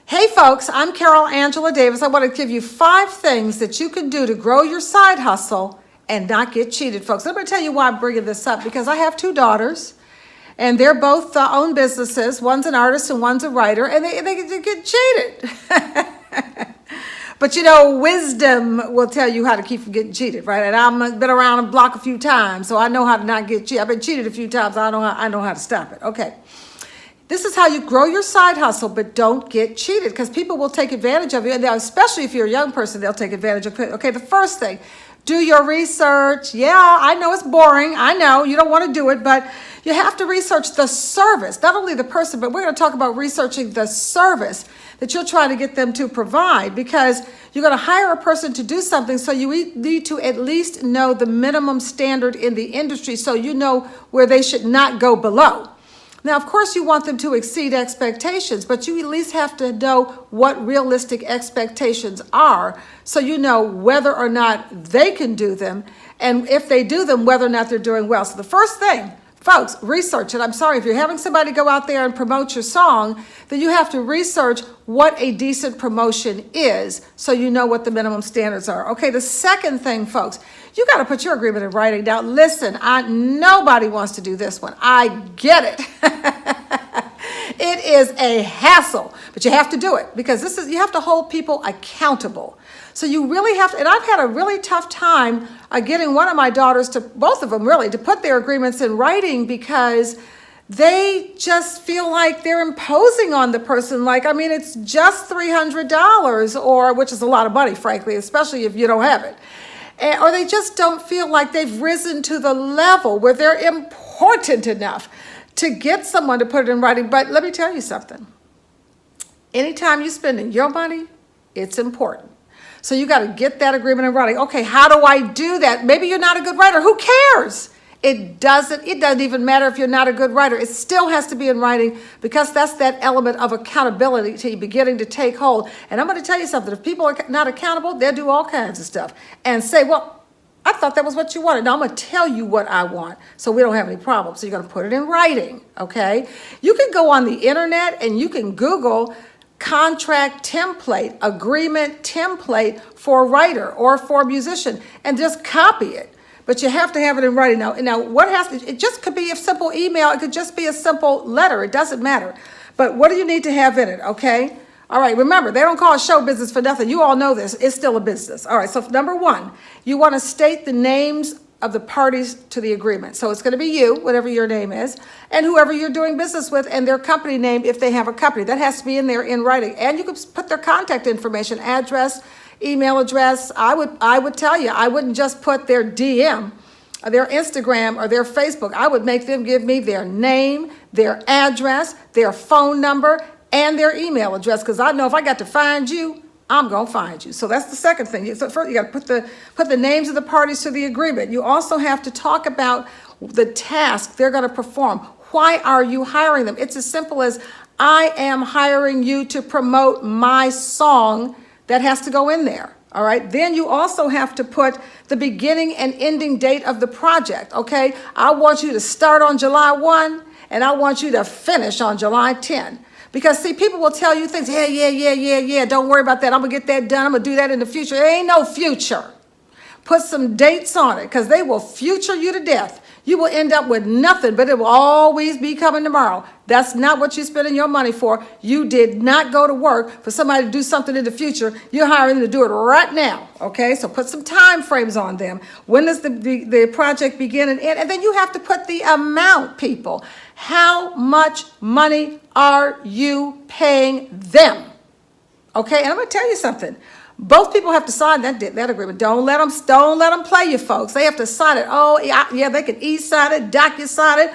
Hey folks, I'm Carol Angela Davis. I want to give you 5 things that you can do to grow your side hustle and not get cheated, folks. Let me tell you why I'm bringing this up, because I have 2 daughters and they're both own businesses. One's an artist and one's a writer, and they get cheated. But you know, wisdom will tell you how to keep from getting cheated, right? And I've been around the block a few times, so I know how to not get cheated. I've been cheated a few times. I know how to stop it. Okay. This is how you grow your side hustle, but don't get cheated, because people will take advantage of you. And especially if you're a young person, they'll take advantage of it. Okay, the first thing, do your research. Yeah, I know it's boring. I know you don't want to do it, but you have to research the service, not only the person, but we're going to talk about researching the service that you're trying to get them to provide, because you're going to hire a person to do something, so you need to at least know the minimum standard in the industry so you know where they should not go below. Now, of course, you want them to exceed expectations, but you at least have to know what realistic expectations are so you know whether or not they can do them, and if they do them, whether or not they're doing well. So the first thing, folks, research it. I'm sorry, if you're having somebody go out there and promote your song, then you have to research what a decent promotion is so you know what the minimum standards are. Okay, the second thing, folks, you got to put your agreement in writing. Now, listen, nobody wants to do this one. I get it. It is a hassle, but you have to do it, because you have to hold people accountable. So you really have to, and I've had a really tough time getting one of my daughters both of them really, to put their agreements in writing, because they just feel like they're imposing on the person. Like, I mean, it's just $300, which is a lot of money, frankly, especially if you don't have it. Or they just don't feel like they've risen to the level where they're important enough to get someone to put it in writing. But let me tell you something. Anytime you're spending your money, it's important. So you got to get that agreement in writing. Okay, how do I do that? Maybe you're not a good writer. Who cares? It doesn't even matter if you're not a good writer. It still has to be in writing, because that's that element of accountability to beginning to take hold. And I'm going to tell you something. If people are not accountable, they'll do all kinds of stuff and say, well, I thought that was what you wanted. Now I'm going to tell you what I want so we don't have any problems. So you're going to put it in writing, okay? You can go on the internet and you can Google contract template, agreement template for a writer or for a musician, and just copy it. But you have to have it in writing. Now, it just could be a simple email. It could just be a simple letter. It doesn't matter. But what do you need to have in it, okay? All right, remember, they don't call it show business for nothing. You all know this. It's still a business. All right, so number 1, you want to state the names of the parties to the agreement. So it's going to be you, whatever your name is, and whoever you're doing business with, and their company name if they have a company. That has to be in there in writing. And you can put their contact information, address, email address. I would tell you, I wouldn't just put their DM, or their Instagram, or their Facebook. I would make them give me their name, their address, their phone number, and their email address, because I know if I got to find you, I'm going to find you. So that's the second thing. So first, you got to put the names of the parties to the agreement. You also have to talk about the task they're going to perform. Why are you hiring them? It's as simple as, I am hiring you to promote my song. That has to go in there. All right. Then you also have to put the beginning and ending date of the project. Okay. I want you to start on July 1 and I want you to finish on July 10. Because see, people will tell you things. Yeah. Don't worry about that. I'm going to get that done. I'm going to do that in the future. There ain't no future. Put some dates on it, because they will future you to death. You will end up with nothing, but it will always be coming tomorrow. That's not what you're spending your money for. You did not go to work for somebody to do something in the future. You're hiring them to do it right now, okay? So put some time frames on them. When does the project begin and end? And then you have to put the amount, people. How much money are you paying them? Okay, and I'm going to tell you something. Both people have to sign that agreement. Don't let them play you, folks. They have to sign it. Oh, yeah, they can e-sign it, docu-sign it,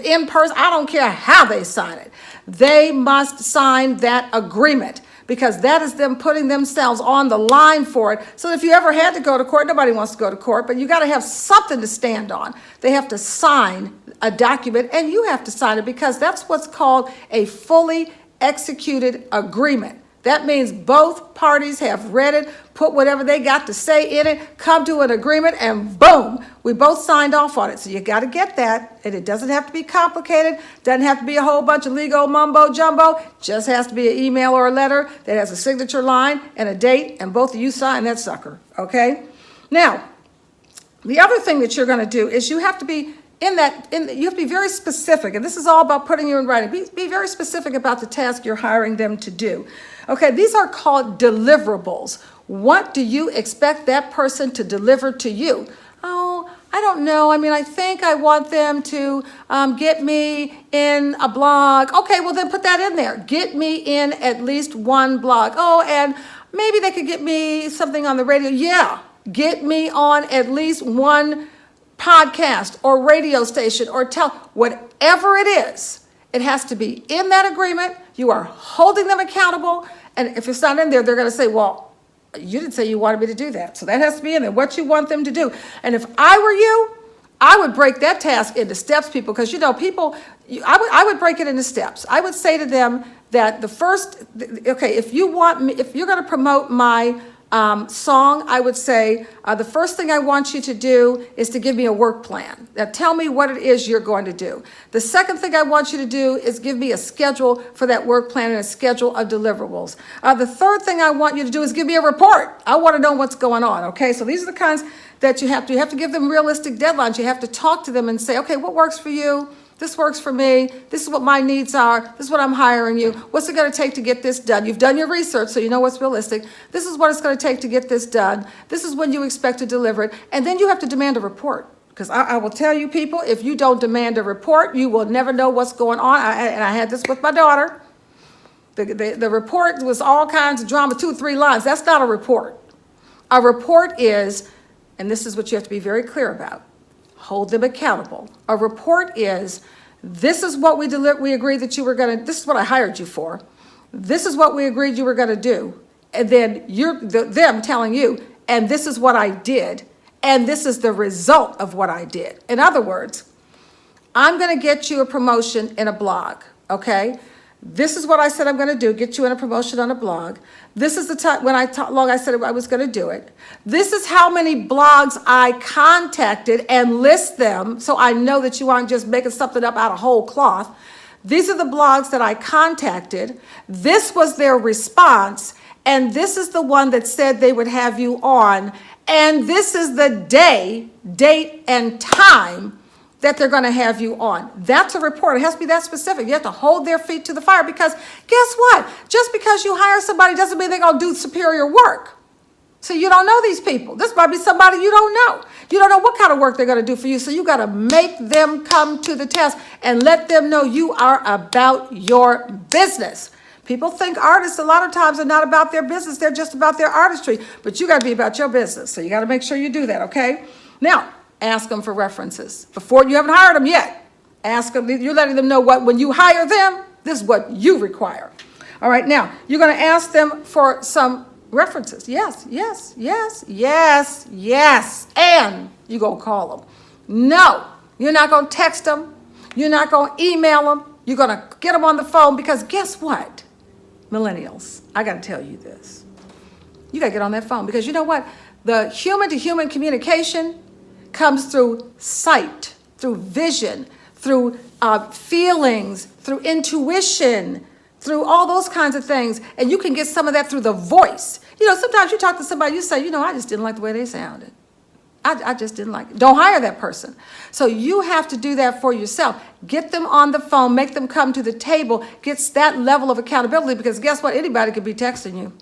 in person. I don't care how they sign it. They must sign that agreement, because that is them putting themselves on the line for it. So if you ever had to go to court, nobody wants to go to court, but you got to have something to stand on. They have to sign a document, and you have to sign it, because that's what's called a fully executed agreement. That means both parties have read it, put whatever they got to say in it, come to an agreement, and boom, we both signed off on it. So you got to get that, and it doesn't have to be complicated, doesn't have to be a whole bunch of legal mumbo jumbo, just has to be an email or a letter that has a signature line and a date, and both of you sign that sucker, okay? Now, the other thing that you're going to do is you have to be you have to be very specific, and this is all about putting you in writing. Be very specific about the task you're hiring them to do. Okay, these are called deliverables. What do you expect that person to deliver to you? Oh, I don't know. I mean, I think I want them to get me in a blog. Okay, well then put that in there. Get me in at least one blog. Oh, and maybe they could get me something on the radio. Yeah, get me on at least one podcast or radio station or whatever it is. It has to be in that agreement. You are holding them accountable. And if it's not in there, they're going to say, well, you didn't say you wanted me to do that. So that has to be in there, what you want them to do. And if I were you, I would break that task into steps, people, because, I would break it into steps. I would say to them that if you're going to promote my song, I would say, the first thing I want you to do is to give me a work plan. Now tell me what it is you're going to do. The second thing I want you to do is give me a schedule for that work plan and a schedule of deliverables. The third thing I want you to do is give me a report. I want to know what's going on, okay? So these are the kinds that you have to give them realistic deadlines. You have to talk to them and say, okay, what works for you? This works for me. This is what my needs are. This is what I'm hiring you. What's it going to take to get this done? You've done your research, so you know what's realistic. This is what it's going to take to get this done. This is when you expect to deliver it. And then you have to demand a report. Because I will tell you, people, if you don't demand a report, you will never know what's going on. And I had this with my daughter. The report was all kinds of drama, 2 or 3 lines. That's not a report. A report is, and this is what you have to be very clear about, hold them accountable. A report is, this is what we agreed that you were going to, this is what I hired you for. This is what we agreed you were going to do. And then them telling you, and this is what I did. And this is the result of what I did. In other words, I'm going to get you a promotion in a blog, okay? This is what I said I'm going to do, get you in a promotion on a blog. This is the time when I said I was going to do it. This is how many blogs I contacted and list them so I know that you aren't just making something up out of whole cloth. These are the blogs that I contacted. This was their response, and this is the one that said they would have you on, and this is the date, and time that they're going to have you on. That's a report. It has to be that specific. You have to hold their feet to the fire, because guess what? Just because you hire somebody doesn't mean they're going to do superior work. So you don't know these people. This might be somebody you don't know. You don't know what kind of work they're going to do for you. So you got to make them come to the task and let them know you are about your business. People think artists a lot of times are not about their business. They're just about their artistry. But you got to be about your business. So you got to make sure you do that, okay? Now, ask them for references. Before you haven't hired them yet, ask them. You're letting them know when you hire them, this is what you require. All right, now, you're going to ask them for some references. Yes, and you're going to call them. No, you're not going to text them. You're not going to email them. You're going to get them on the phone, because guess what? Millennials, I got to tell you this. You got to get on that phone, because you know what? The human-to-human communication comes through sight, through vision, through feelings, through intuition, through all those kinds of things. And you can get some of that through the voice. Sometimes you talk to somebody, you say, I just didn't like the way they sounded. I just didn't like it. Don't hire that person. So you have to do that for yourself. Get them on the phone, make them come to the table, get that level of accountability, because guess what? Anybody could be texting you.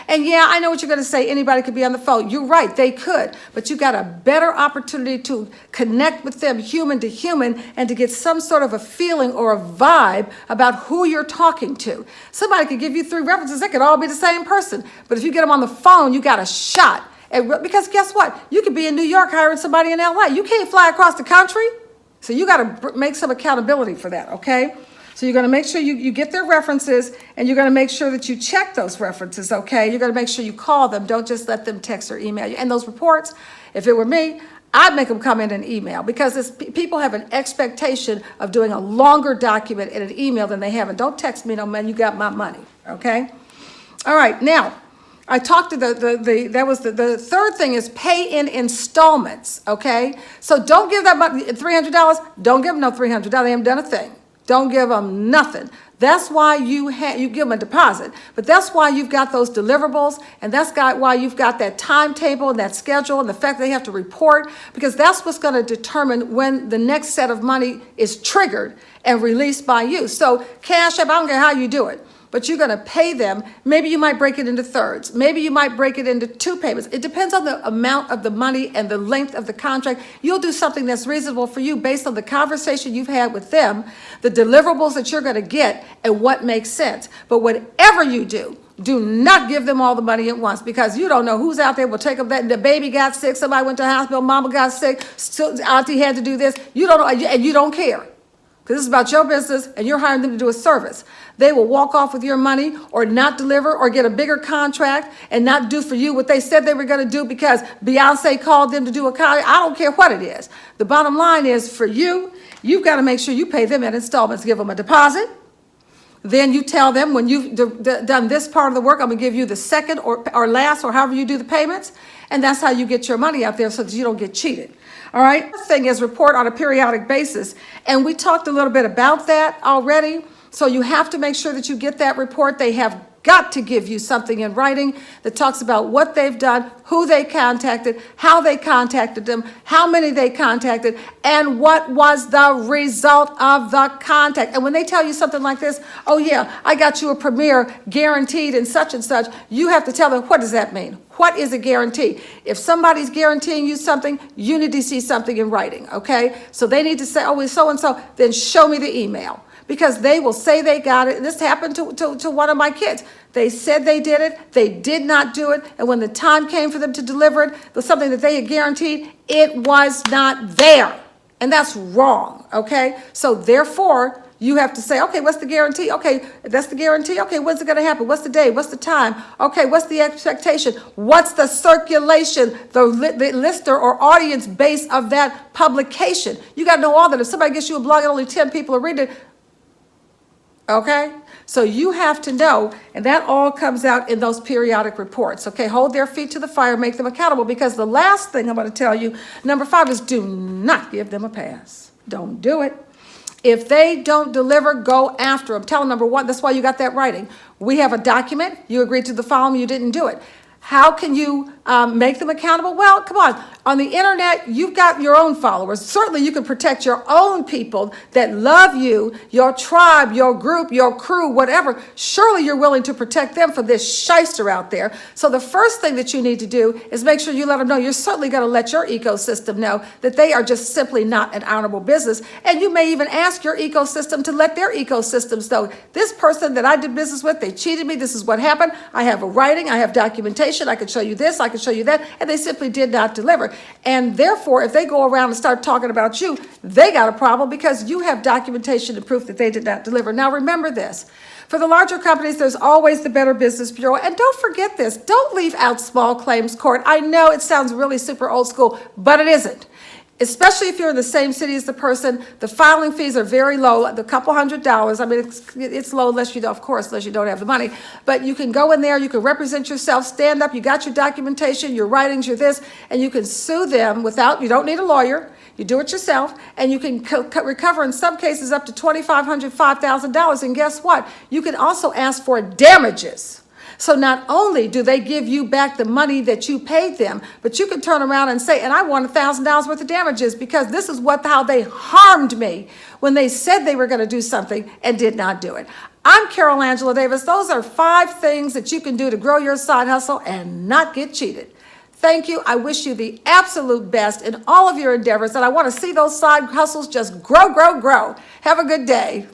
And yeah, I know what you're going to say. Anybody could be on the phone. You're right, they could. But you got a better opportunity to connect with them human to human and to get some sort of a feeling or a vibe about who you're talking to. Somebody could give you 3 references. They could all be the same person. But if you get them on the phone, you got a shot. Because guess what? You could be in New York hiring somebody in LA. You can't fly across the country. So you got to make some accountability for that, okay? So you're going to make sure you get their references, and you're going to make sure that you check those references, okay? You're going to make sure you call them. Don't just let them text or email you. And those reports, if it were me, I'd make them come in an email, because people have an expectation of doing a longer document in an email than they have. And don't text me, no man, you got my money, okay? All right, now, I talked to the third thing is pay in installments, okay? So don't give that money, $300, don't give them no $300, they haven't done a thing. Don't give them nothing. That's why you give them a deposit, but that's why you've got those deliverables, and why you've got that timetable and that schedule and the fact that they have to report, because that's what's going to determine when the next set of money is triggered and released by you. So Cash App, I don't care how you do it, but you're going to pay them. Maybe you might break it into thirds. Maybe you might break it into 2 payments. It depends on the amount of the money and the length of the contract. You'll do something that's reasonable for you based on the conversation you've had with them, the deliverables that you're going to get, and what makes sense. But whatever you do not give them all the money at once, because you don't know who's out there will take them. That the baby got sick, somebody went to the hospital, mama got sick, auntie had to do this. You don't know, and you don't care. Because this is about your business and you're hiring them to do a service. They will walk off with your money or not deliver or get a bigger contract and not do for you what they said they were going to do because Beyonce called them to do a contract. I don't care what it is. The bottom line is for you, you've got to make sure you pay them in installments. Give them a deposit. Then you tell them when you've done this part of the work, I'm going to give you the second or last or however you do the payments. And that's how you get your money out there so that you don't get cheated. All right. The thing is report on a periodic basis. And we talked a little bit about that already. So you have to make sure that you get that report. They have got to give you something in writing that talks about what they've done, who they contacted, how they contacted them, how many they contacted, and what was the result of the contact. And when they tell you something like this, oh yeah, I got you a premier guaranteed and such, you have to tell them, what does that mean? What is a guarantee? If somebody's guaranteeing you something, you need to see something in writing, okay? So they need to say, oh, it's so-and-so, then show me the email. Because they will say they got it. And this happened to one of my kids. They said they did it. They did not do it. And when the time came for them to deliver it, was something that they had guaranteed, it was not there. And that's wrong, okay? So therefore, you have to say, okay, what's the guarantee? Okay, that's the guarantee. Okay, when's it going to happen? What's the day? What's the time? Okay, what's the expectation? What's the circulation, the lister or audience base of that publication? You got to know all that. If somebody gets you a blog and only 10 people are reading it, okay? So you have to know, and that all comes out in those periodic reports, okay? Hold their feet to the fire, make them accountable, because the last thing I'm going to tell you, number 5, is do not give them a pass. Don't do it. If they don't deliver, go after them. Tell them, number 1, that's why you got that writing. We have a document. You agreed to the following, you didn't do it. How can you make them accountable? Well, come on. On the internet, you've got your own followers. Certainly, you can protect your own people that love you, your tribe, your group, your crew, whatever. Surely you're willing to protect them from this shyster out there. So the first thing that you need to do is make sure you let them know. You're certainly going to let your ecosystem know that they are just simply not an honorable business. And you may even ask your ecosystem to let their ecosystems know, this person that I did business with, they cheated me. This is what happened. I have a writing. I have documentation. I can show you this. I can show you that. And they simply did not deliver. And therefore, if they go around and start talking about you, they got a problem because you have documentation and proof that they did not deliver. Now, remember this. For the larger companies, there's always the Better Business Bureau. And don't forget this. Don't leave out small claims court. I know it sounds really super old school, but it isn't. Especially if you're in the same city as the person, the filing fees are very low, a couple $100s. I mean, it's low unless you don't have the money. But you can go in there, you can represent yourself, stand up, you got your documentation, your writings, your this, and you can sue them you don't need a lawyer. You do it yourself, and you can recover in some cases up to $2,500, $5,000. And guess what? You can also ask for damages. So not only do they give you back the money that you paid them, but you can turn around and say, and I want $1,000 worth of damages because this is how they harmed me when they said they were going to do something and did not do it. I'm Carol Angela Davis. Those are 5 things that you can do to grow your side hustle and not get cheated. Thank you. I wish you the absolute best in all of your endeavors, and I want to see those side hustles just grow, grow, grow. Have a good day.